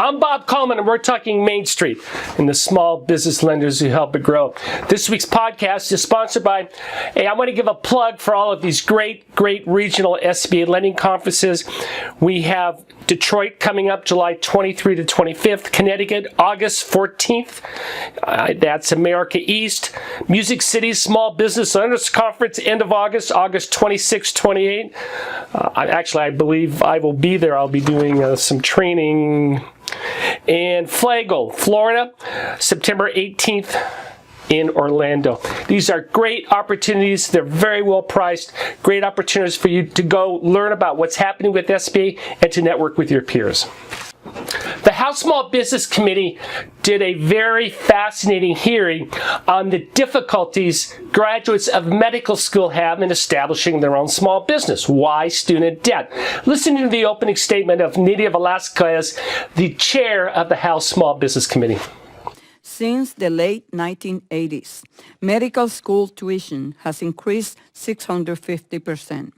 I'm Bob Coleman, and we're talking Main Street and the small business lenders who help it grow. This week's podcast is sponsored by, I want to give a plug for all of these great regional SBA lending conferences. We have Detroit coming up July 23 to 25th, Connecticut August 14th, that's America East. Music City Small Business Owners Conference, end of August, August 26, 28. I believe I will be there. I'll be doing some training. And Flagel, Florida, September 18th in Orlando. These are great opportunities. They're very well priced. Great opportunities for you to go learn about what's happening with SBA and to network with your peers. The House Small Business Committee did a very fascinating hearing on the difficulties graduates of medical school have in establishing their own small business. Why student debt? Listen to the opening statement of Nydia Velasquez, the chair of the House Small Business Committee. Since the late 1980s, medical school tuition has increased 650%.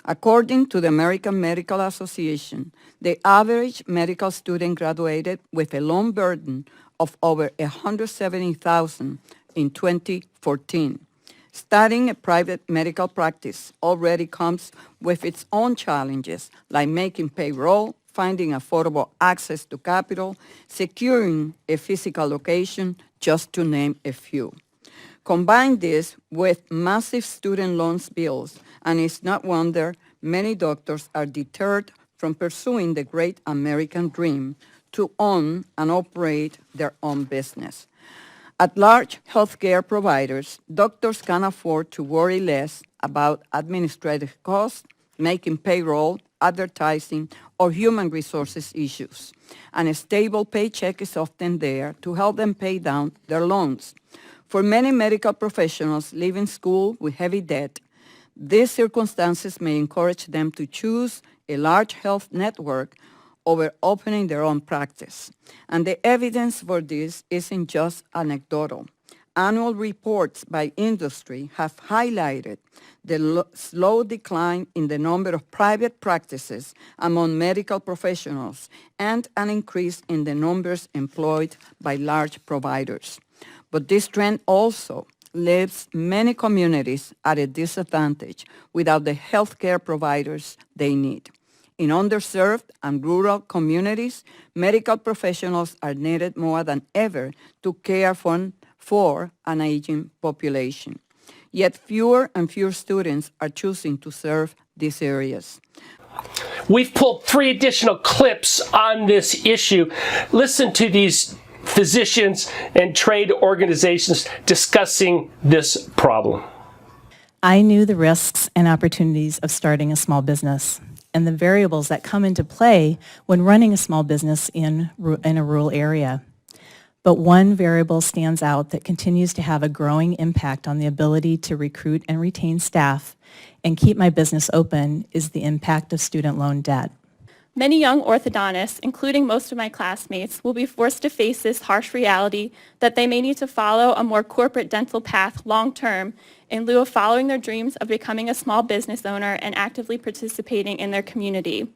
According to the American Medical Association, the average medical student graduated with a loan burden of over $170,000 in 2014. Starting a private medical practice already comes with its own challenges, like making payroll, finding affordable access to capital, securing a physical location, just to name a few. Combine this with massive student loans bills, and it's not wonder many doctors are deterred from pursuing the great American dream to own and operate their own business. At large healthcare providers, doctors can afford to worry less about administrative costs, making payroll, advertising, or human resources issues. And a stable paycheck is often there to help them pay down their loans. For many medical professionals leaving school with heavy debt, these circumstances may encourage them to choose a large health network over opening their own practice. And the evidence for this isn't just anecdotal. Annual reports by industry have highlighted the slow decline in the number of private practices among medical professionals and an increase in the numbers employed by large providers. But this trend also leaves many communities at a disadvantage without the healthcare providers they need. In underserved and rural communities, medical professionals are needed more than ever to care for an aging population. Yet fewer and fewer students are choosing to serve these areas. We've pulled 3 additional clips on this issue. Listen to these physicians and trade organizations discussing this problem. I knew the risks and opportunities of starting a small business and the variables that come into play when running a small business in a rural area. But one variable stands out that continues to have a growing impact on the ability to recruit and retain staff and keep my business open is the impact of student loan debt. Many young orthodontists, including most of my classmates, will be forced to face this harsh reality that they may need to follow a more corporate dental path long-term in lieu of following their dreams of becoming a small business owner and actively participating in their community.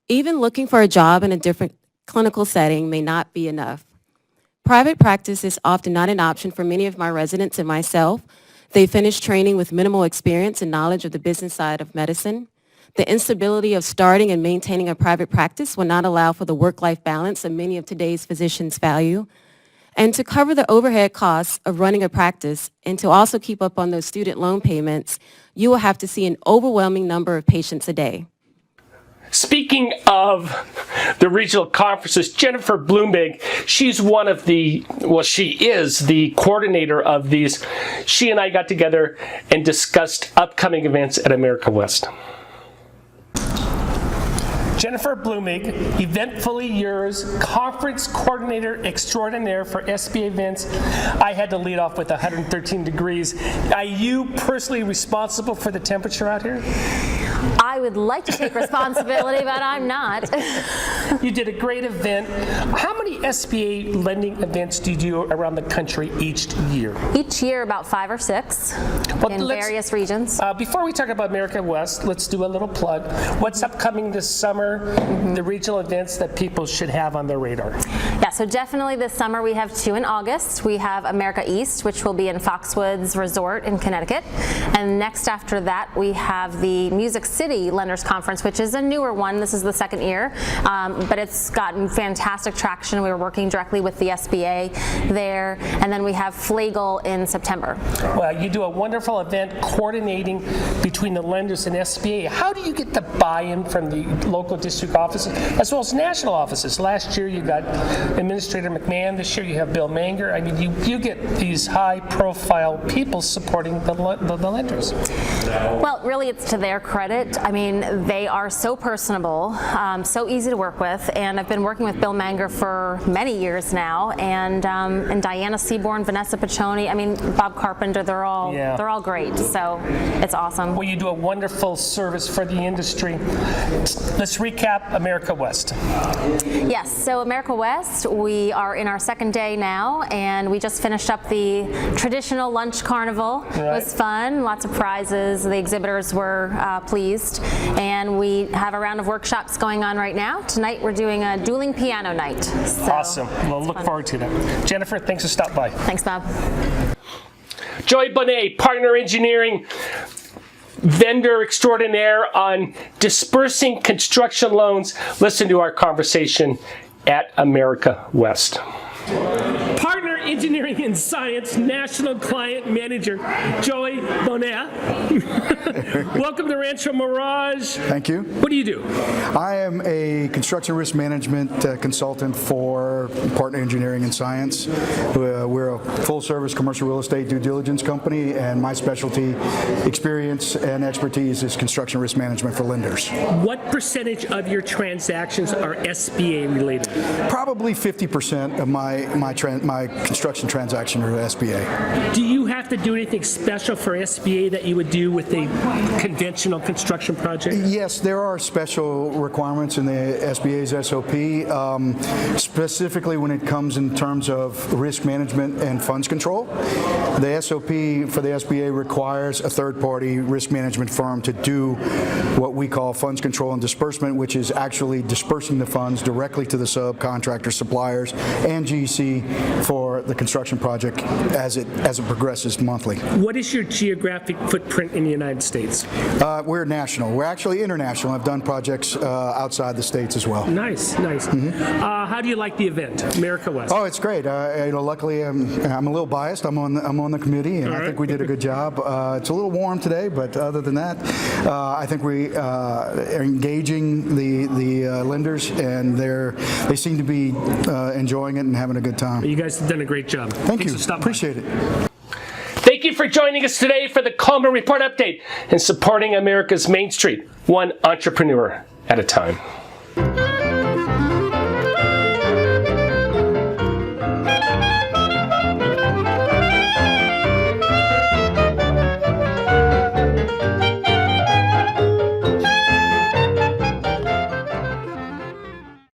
Even looking for a job in a different clinical setting may not be enough. Private practice is often not an option for many of my residents and myself. They finish training with minimal experience and knowledge of the business side of medicine. The instability of starting and maintaining a private practice will not allow for the work-life balance that many of today's physicians value. And to cover the overhead costs of running a practice and to also keep up on those student loan payments, you will have to see an overwhelming number of patients a day. Speaking of the regional conferences, Jennifer Bloomberg, she is the coordinator of these. She and I got together and discussed upcoming events at America West. Jennifer Bloomig, Eventfully Yours, Conference Coordinator Extraordinaire for SBA events. I had to lead off with 113 degrees. Are you personally responsible for the temperature out here? I would like to take responsibility, but I'm not. You did a great event. How many SBA lending events do you do around the country each year? Each year, about 5 or 6 in various regions. Before we talk about America West, let's do a little plug. What's upcoming this summer, the regional events that people should have on their radar? Yeah, so definitely this summer we have 2 in August. We have America East, which will be in Foxwoods Resort in Connecticut. And next after that, we have the Music City Lenders Conference, which is a newer one. This is the 2nd year, but it's gotten fantastic traction. We were working directly with the SBA there. And then we have Flagle in September. Well, you do a wonderful event coordinating between the lenders and SBA. How do you get the buy-in from the local district offices as well as national offices? Last year you got Administrator McMahon. This year you have Bill Manger. I mean, you get these high-profile people supporting the lenders. Well, really, it's to their credit. I mean, they are so personable, so easy to work with, and I've been working with Bill Manger for many years now, and Diana Seaborn, Vanessa Piccioni, I mean, Bob Carpenter. They're all great. So it's awesome. Well, you do a wonderful service for the industry. Let's recap America West. Yes, so America West, we are in our 2nd day now, and we just finished up the traditional lunch carnival. Right. It was fun, lots of prizes. The exhibitors were pleased, and we have a round of workshops going on right now. Tonight we're doing a dueling piano night. So awesome. Well, look forward to that. Jennifer, thanks for stopping by. Thanks, Bob. Joey Bonet, partner engineering, vendor extraordinaire on dispersing construction loans. Listen to our conversation at America West. Partner Engineering and Science National Client Manager, Joey Bonet. Welcome to Rancho Mirage. Thank you. What do you do? I am a construction risk management consultant for Partner Engineering and Science. We're a full-service commercial real estate due diligence company, and my specialty, experience, and expertise is construction risk management for lenders. What percentage of your transactions are SBA related? Probably 50% of my construction transaction are SBA. Do you have to do anything special for SBA that you would do with a conventional construction project? Yes, there are special requirements in the SBA's SOP, specifically when it comes in terms of risk management and funds control. The SOP for the SBA requires a third-party risk management firm to do what we call funds control and disbursement, which is actually dispersing the funds directly to the subcontractor, suppliers, and GC for the construction project as it progresses monthly. What is your geographic footprint in the United States? We're national. We're actually international. I've done projects outside the States as well. Nice, nice. Mm-hmm. How do you like the event, America West? Oh, it's great. Luckily, I'm a little biased. I'm on the committee, and I think we did a good job. It's a little warm today, but other than that, I think we are engaging the lenders, and they seem to be enjoying it and having a good time. You guys have done a great job. Thank you. Appreciate it. Thank you for joining us today for the Coleman Report Update and supporting America's Main Street, one entrepreneur at a time.